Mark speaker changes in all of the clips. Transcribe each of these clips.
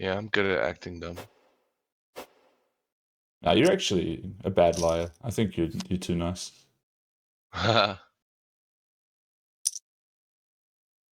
Speaker 1: Yeah, I'm good at acting dumb.
Speaker 2: Now you're actually a bad liar. I think you're too nice.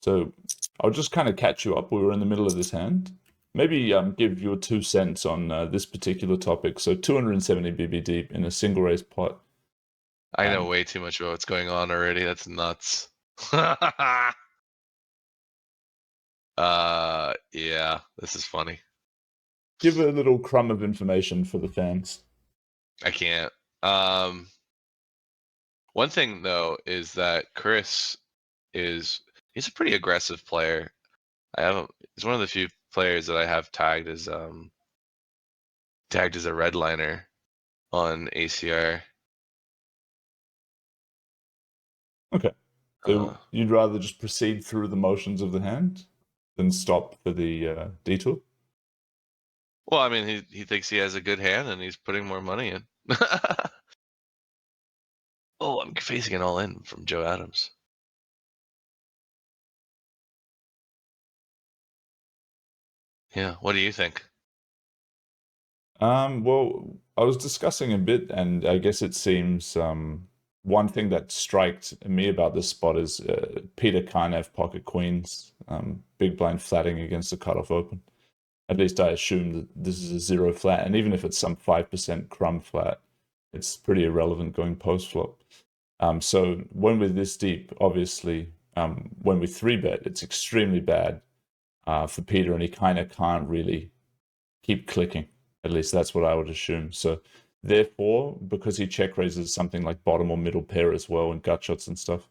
Speaker 2: So I'll just kind of catch you up. We were in the middle of this hand. Maybe give your 2 cents on this particular topic. So 270 BB deep in a single raise pot.
Speaker 1: I know way too much about what's going on already. That's nuts. Yeah, this is funny.
Speaker 2: Give a little crumb of information for the fans.
Speaker 1: I can't. One thing though is that Chris he's a pretty aggressive player. He's one of the few players that I have tagged as a redliner on ACR.
Speaker 2: Okay. So you'd rather just proceed through the motions of the hand than stop for the detour?
Speaker 1: Well, I mean, he thinks he has a good hand and he's putting more money in. Oh, I'm facing an all-in from Joe Adams. Yeah, what do you think?
Speaker 2: Well, I was discussing a bit, and I guess it seems one thing that striked me about this spot is Peter can't have pocket queens, big blind flatting against the cutoff open. At least I assume that this is a 0 flat, and even if it's some 5% crumb flat, it's pretty irrelevant going post flop. So when we're this deep, obviously, when we 3-bet, it's extremely bad for Peter, and he kind of can't really keep clicking. At least that's what I would assume. So therefore, because he check raises something like bottom or middle pair as well and gut shots and stuff,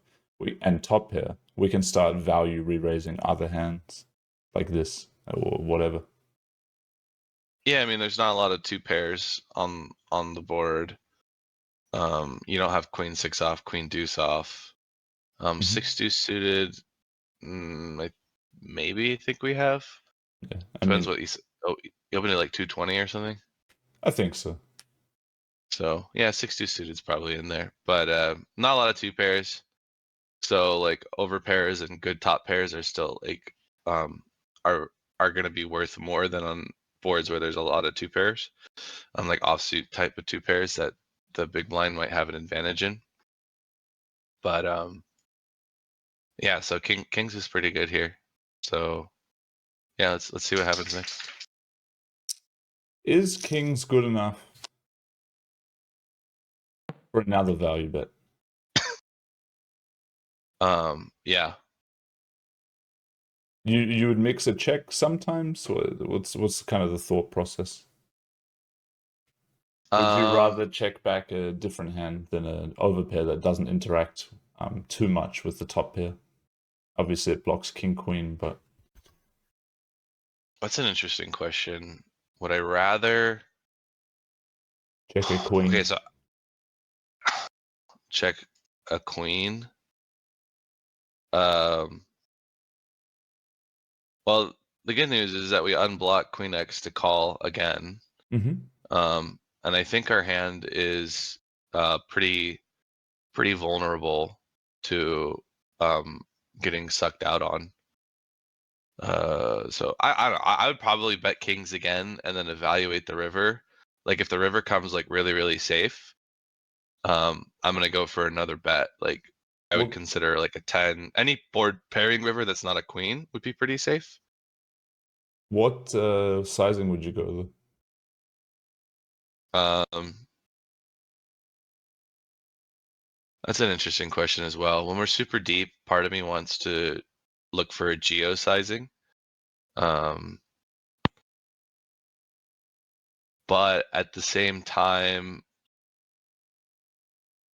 Speaker 2: and top pair, we can start value re-raising other hands like this or whatever.
Speaker 1: Yeah, I mean, there's not a lot of 2 pairs on the board. You don't have queen 6 off, queen deuce off. 6-2 suited. Maybe I think we have.
Speaker 2: Yeah,
Speaker 1: Depends what you said. Oh, you opened it like 220 or something.
Speaker 2: I think so.
Speaker 1: So yeah, 6-2 suited is probably in there, but not a lot of 2 pairs. So like over pairs and good top pairs are still like are going to be worth more than on boards where there's a lot of 2 pairs. Like offsuit type of 2 pairs that the big blind might have an advantage in. But yeah, so kings is pretty good here. So yeah, let's see what happens next.
Speaker 2: Is kings good enough for another value bet?
Speaker 1: Yeah.
Speaker 2: You would mix a check sometimes? What's kind of the thought process? Would you rather check back a different hand than an overpair that doesn't interact too much with the top pair? Obviously, it blocks king queen, but
Speaker 1: that's an interesting question. Would I rather
Speaker 2: check a queen?
Speaker 1: Okay, so check a queen. Well, the good news is that we unblock queen X to call again. And I think our hand is pretty vulnerable to getting sucked out on. So I don't know. I would probably bet kings again and then evaluate the river. Like if the river comes like really safe, I'm gonna go for another bet. Like I would consider like a 10. Any board pairing river that's not a queen would be pretty safe.
Speaker 2: What sizing would you go
Speaker 1: Um, That's an interesting question as well. When we're super deep, part of me wants to look for a geo sizing. But at the same time,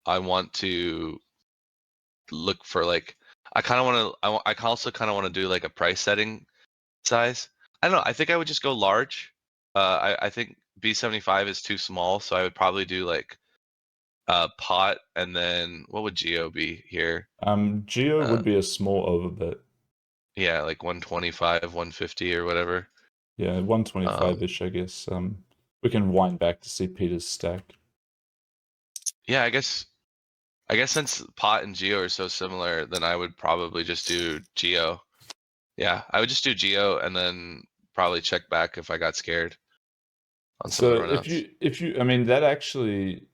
Speaker 1: I want to look for like I kind of want to. I also kind of want to do like a price setting size. I don't know. I think I would just go large. I think B75 is too small, so I would probably do like pot, and then what would geo be here?
Speaker 2: Geo would be a small overbet.
Speaker 1: Yeah, like 125, 150 or whatever.
Speaker 2: Yeah, 125-ish, I guess. We can wind back to see Peter's stack.
Speaker 1: Yeah, I guess since pot and geo are so similar, then I would probably just do geo. Yeah, I would just do geo and then probably check back if I got scared on some of
Speaker 2: So
Speaker 1: the runouts.
Speaker 2: if you, I mean, that actually,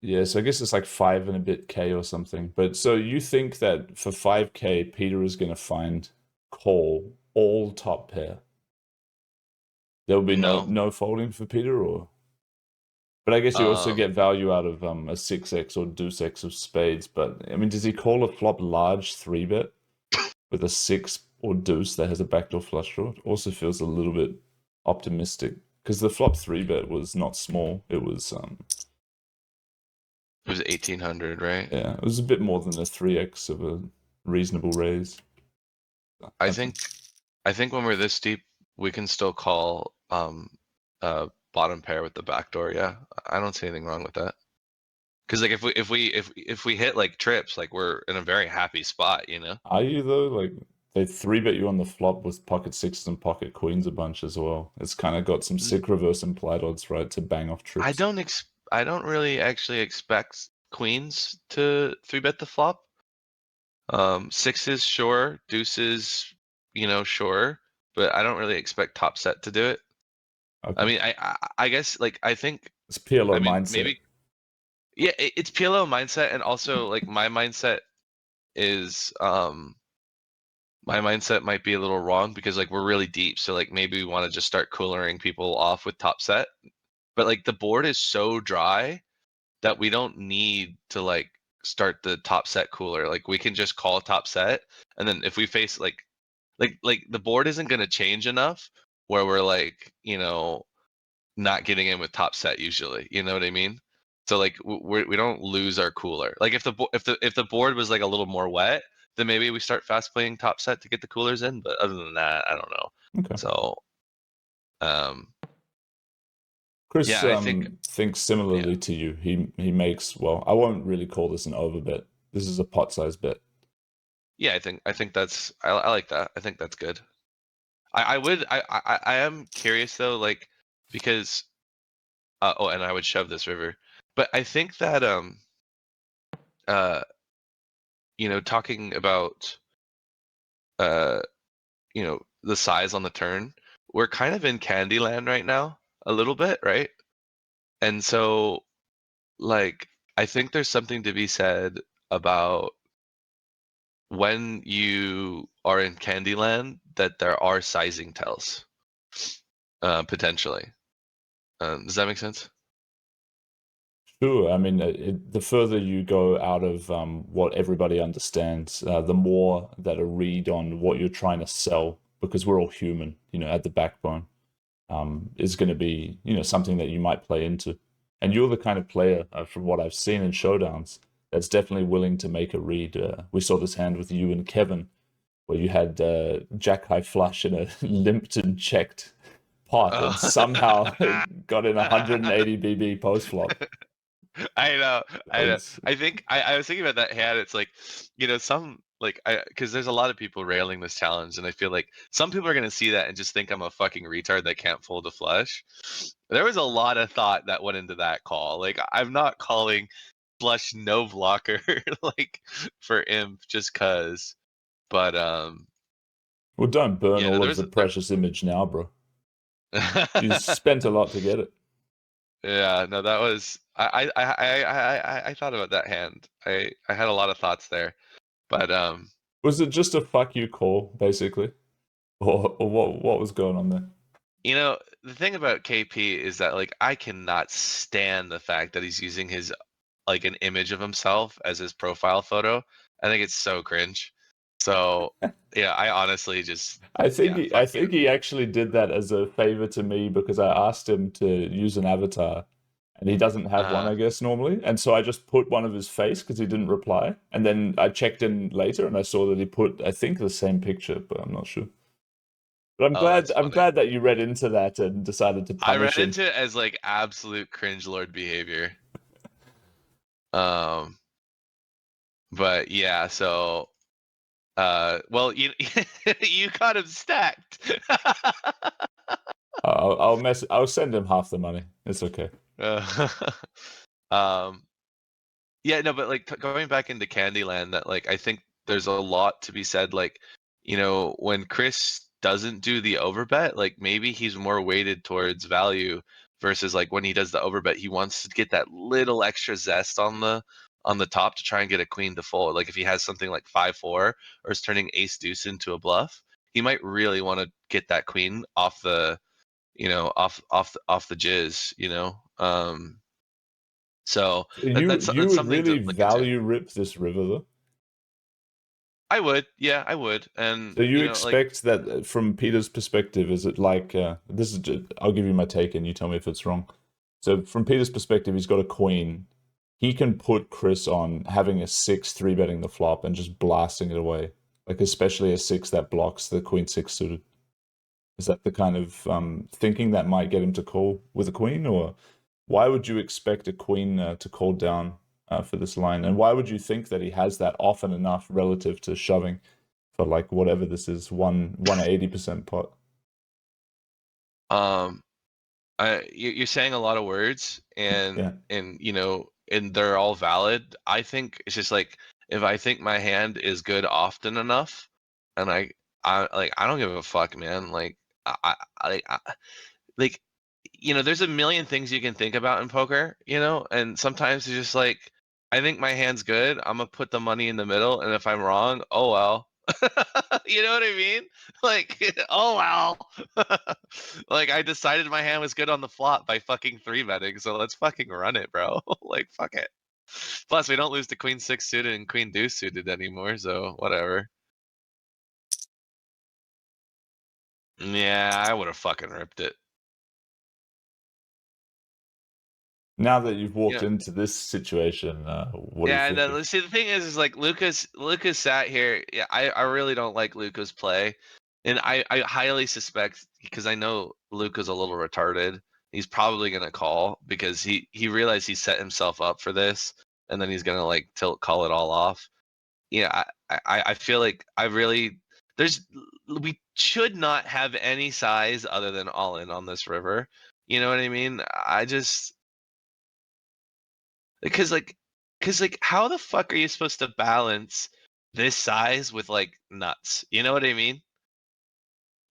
Speaker 2: yes, I guess it's like 5 and a bit K or something. But so you think that for 5K, Peter is going to find call all top pair? There will be
Speaker 1: No.
Speaker 2: no folding for Peter, or? But I guess you also
Speaker 1: Um,
Speaker 2: get value out of a 6x or deuce X of spades. But I mean, does he call a flop large 3-bet with a 6 or deuce that has a backdoor flush draw? It also feels a little bit optimistic because the flop 3-bet was not small. It was
Speaker 1: it was 1800, right?
Speaker 2: yeah, it was a bit more than a 3x of a reasonable raise.
Speaker 1: I
Speaker 2: I think.
Speaker 1: think when we're this deep, we can still call bottom pair with the backdoor. Yeah, I don't see anything wrong with that. Because like if we hit like trips, like we're in a very happy spot, you know.
Speaker 2: Are you though? Like they 3-bet you on the flop with pocket sixes and pocket queens a bunch as well. It's kind of got some sick reverse implied odds, right, to bang off trips.
Speaker 1: I don't really actually expect queens to 3-bet the flop. Sixes, sure. Deuces, you know, sure. But I don't really expect top set to do it. I
Speaker 2: Okay,
Speaker 1: mean, I guess like I think
Speaker 2: it's PLO
Speaker 1: I mean
Speaker 2: mindset.
Speaker 1: maybe yeah, it's PLO mindset, and also like my mindset is my mindset might be a little wrong because like we're really deep, so like maybe we want to just start coolering people off with top set. But like the board is so dry that we don't need to like start the top set cooler. Like we can just call top set, and then if we face like the board isn't going to change enough where we're like, you know, not getting in with top set usually. You know what I mean? So like we don't lose our cooler. Like if the board was like a little more wet, then maybe we start fast playing top set to get the coolers in. But other than that, I don't know.
Speaker 2: Okay.
Speaker 1: So um
Speaker 2: Chris
Speaker 1: yeah, I think
Speaker 2: thinks
Speaker 1: yeah
Speaker 2: similarly to you. He makes, well, I won't really call this an overbet. This is a pot size bet.
Speaker 1: yeah I think that's I like that. I think that's good. I would I am curious though, like because oh, and I would shove this river, but I think that uh you know, talking about uh you know, the size on the turn, we're kind of in Candyland right now, a little bit, right? And so, like, I think there's something to be said about when you are in Candyland that there are sizing tells, potentially. Does that make sense?
Speaker 2: Sure. I mean, the further you go out of what everybody understands, the more that a read on what you're trying to sell, because we're all human, at the backbone, is going to be, something that you might play into. And you're the kind of player, from what I've seen in showdowns, that's definitely willing to make a read. We saw this hand with you and Kevin, where you had Jack High flush in a limped and checked pot, and somehow got in 180 BB post flop.
Speaker 1: I know,
Speaker 2: That
Speaker 1: I know.
Speaker 2: was
Speaker 1: I think I was thinking about that hand. It's like, you know, some like I because there's a lot of people railing this challenge, and I feel like some people are gonna see that and just think I'm a fucking retard that can't fold a flush. There was a lot of thought that went into that call. Like I'm not calling flush no blocker like for imp just cause. But
Speaker 2: well, don't burn
Speaker 1: yeah, no,
Speaker 2: all
Speaker 1: there
Speaker 2: of
Speaker 1: was
Speaker 2: the precious image now, bro. You spent a lot to get it.
Speaker 1: yeah, no, that was I thought about that hand. I had a lot of thoughts there, but
Speaker 2: Was it just a fuck you call, basically? Or what was going on there?
Speaker 1: you know, the thing about KP is that like I cannot stand the fact that he's using his like an image of himself as his profile photo. I think it's so cringe. So yeah, I honestly just yeah,
Speaker 2: I
Speaker 1: fuck you.
Speaker 2: think he actually did that as a favor to me because I asked him to use an avatar and he doesn't have one,
Speaker 1: Uh,
Speaker 2: I guess, normally. And so I just put one of his face because he didn't reply. And then I checked in later and I saw that he put, I think, the same picture, but I'm not sure. But
Speaker 1: oh, that's
Speaker 2: I'm
Speaker 1: funny.
Speaker 2: glad that you read into that and decided to
Speaker 1: I
Speaker 2: punish
Speaker 1: read
Speaker 2: him.
Speaker 1: into it as like absolute cringe lord behavior. Um, but yeah, so well, you you got him stacked.
Speaker 2: I'll send him half the money. It's okay.
Speaker 1: Uh, um, yeah, no, but like going back into Candyland, that like I think there's a lot to be said. Like, you know, when Chris doesn't do the overbet, like maybe he's more weighted towards value versus like when he does the overbet, he wants to get that little extra zest on the top to try and get a queen to fold. Like if he has something like 5-4 or is turning ace deuce into a bluff, he might really want to get that queen off the, off the jizz, So that's
Speaker 2: You would
Speaker 1: something to
Speaker 2: really
Speaker 1: look into.
Speaker 2: value rip this river though.
Speaker 1: I would, yeah, I would, and
Speaker 2: So you
Speaker 1: like,
Speaker 2: expect that from Peter's perspective, is it like this is just, I'll give you my take and you tell me if it's wrong. So from Peter's perspective, he's got a queen. He can put Chris on having a 6 3-betting the flop and just blasting it away. Like especially a 6 that blocks the queen 6 suited. Is that the kind of thinking that might get him to call with a queen, or why would you expect a queen to call down for this line? And why would you think that he has that often enough relative to shoving for like whatever this is, 180% pot?
Speaker 1: um, you're saying a lot of words,
Speaker 2: Yeah.
Speaker 1: and they're all valid. I think it's just like if I think my hand is good often enough, and I don't give a fuck, man. I like there's a million things you can think about in poker, and sometimes it's just like I think my hand's good, I'm gonna put the money in the middle, and if I'm wrong, oh well. You know what I mean? Like, oh well. Like I decided my hand was good on the flop by fucking 3-betting, so let's fucking run it, bro. Like fuck it. Plus we don't lose to queen 6 suited and queen deuce suited anymore, so whatever. Yeah, I would have fucking ripped it.
Speaker 2: Now that you've walked
Speaker 1: Yeah.
Speaker 2: into this situation, what are you
Speaker 1: Yeah, and
Speaker 2: thinking?
Speaker 1: then see the thing is like Lucas sat here. Yeah, I really don't like Luca's play, and I highly suspect because I know Luca's a little retarded. He's probably gonna call because he realized he set himself up for this, and then he's gonna like call it all off. Yeah, I feel like I really we should not have any size other than all in on this river. You know what I mean? I just because like how the fuck are you supposed to balance this size with like nuts? You know what I mean?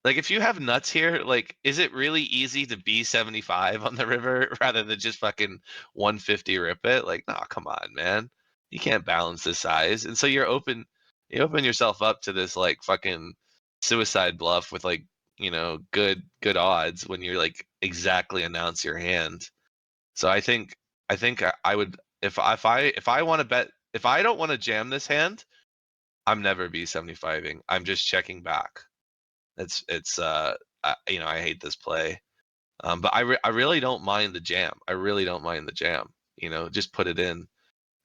Speaker 1: Like if you have nuts here, like is it really easy to be 75 on the river rather than just fucking 150 rip it? Like, nah, come on, man. You can't balance this size. And so you open yourself up to this like fucking suicide bluff with like, good odds when you like exactly announce your hand. So I think I would if I want to bet if I don't want to jam this hand, I'm never B75ing. I'm just checking back. I hate this play. But I really don't mind the jam. I really don't mind the jam. Just put it in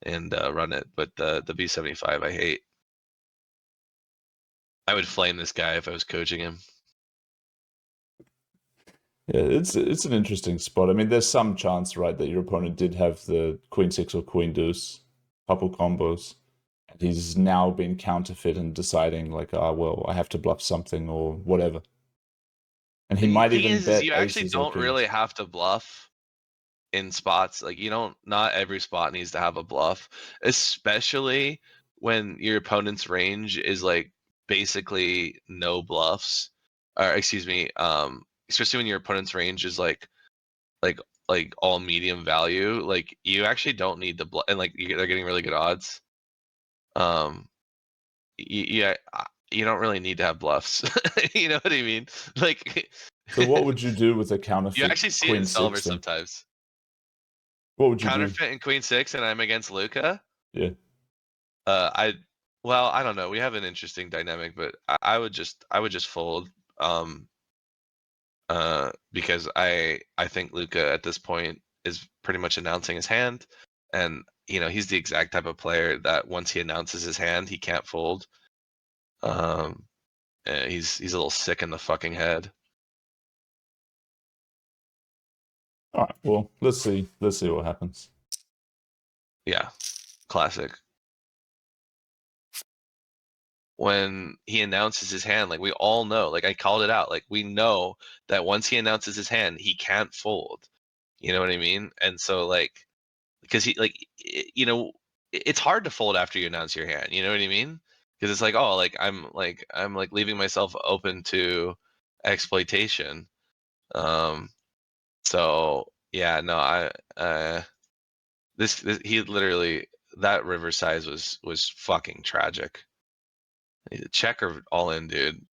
Speaker 1: and run it. But the B75 I hate. I would flame this guy if I was coaching him.
Speaker 2: Yeah, it's an interesting spot. I mean, there's some chance, right, that your opponent did have the queen 6 or queen deuce, couple combos, and he's now been counterfeit and deciding like, ah, well, I have to bluff something or whatever. And he
Speaker 1: The
Speaker 2: might
Speaker 1: thing
Speaker 2: even
Speaker 1: is
Speaker 2: bet
Speaker 1: you actually
Speaker 2: aces or
Speaker 1: don't really
Speaker 2: kings.
Speaker 1: have to bluff in spots. Like you don't not every spot needs to have a bluff, especially when your opponent's range is like basically no bluffs. Or excuse me, especially when your opponent's range is like like all medium value. Like you actually don't need the bluff, and like they're getting really good odds. Um, yeah, you don't really need to have bluffs. You know what I mean? Like
Speaker 2: So what would you do with a
Speaker 1: you
Speaker 2: counterfeit
Speaker 1: actually see it in
Speaker 2: queen 6
Speaker 1: solvers
Speaker 2: then?
Speaker 1: sometimes.
Speaker 2: What would you do?
Speaker 1: Counterfeit in queen 6, and I'm against Luca.
Speaker 2: Yeah.
Speaker 1: I well, I don't know. We have an interesting dynamic, but I would just fold. Um, because I think Luca at this point is pretty much announcing his hand, and he's the exact type of player that once he announces his hand, he can't fold. Um, he's a little sick in the fucking head.
Speaker 2: All right. Well, let's see. Let's see what happens.
Speaker 1: Yeah, classic. When he announces his hand, like we all know, like I called it out, like we know that once he announces his hand, he can't fold. You know what I mean? And so like because it's hard to fold after you announce your hand. You know what I mean? because it's like, oh, like I'm like leaving myself open to exploitation. So yeah, no, this he literally, that river size was fucking tragic. Check or all in, dude.